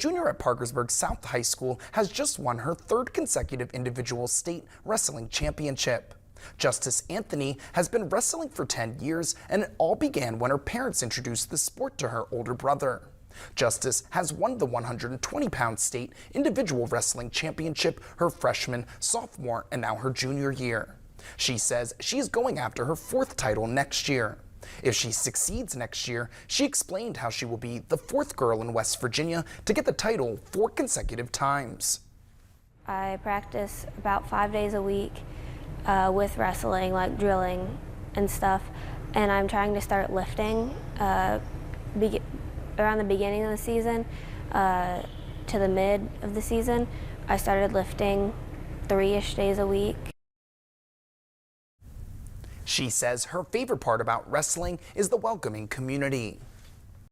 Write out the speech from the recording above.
Junior at Parkersburg South High School has just won her third consecutive individual state wrestling championship. Justice Anthony has been wrestling for 10 years, and it all began when her parents introduced the sport to her older brother. Justice has won the 120-pound state individual wrestling championship her freshman, sophomore, and now her junior year. She says she is going after her fourth title next year. If she succeeds next year, she explained how she will be the fourth girl in West Virginia to get the title 4 consecutive times. I practice about 5 days a week with wrestling, like drilling and stuff, and I'm trying to start lifting around the beginning of the season to the mid of the season. I started lifting 3-ish days a week. She says her favorite part about wrestling is the welcoming community.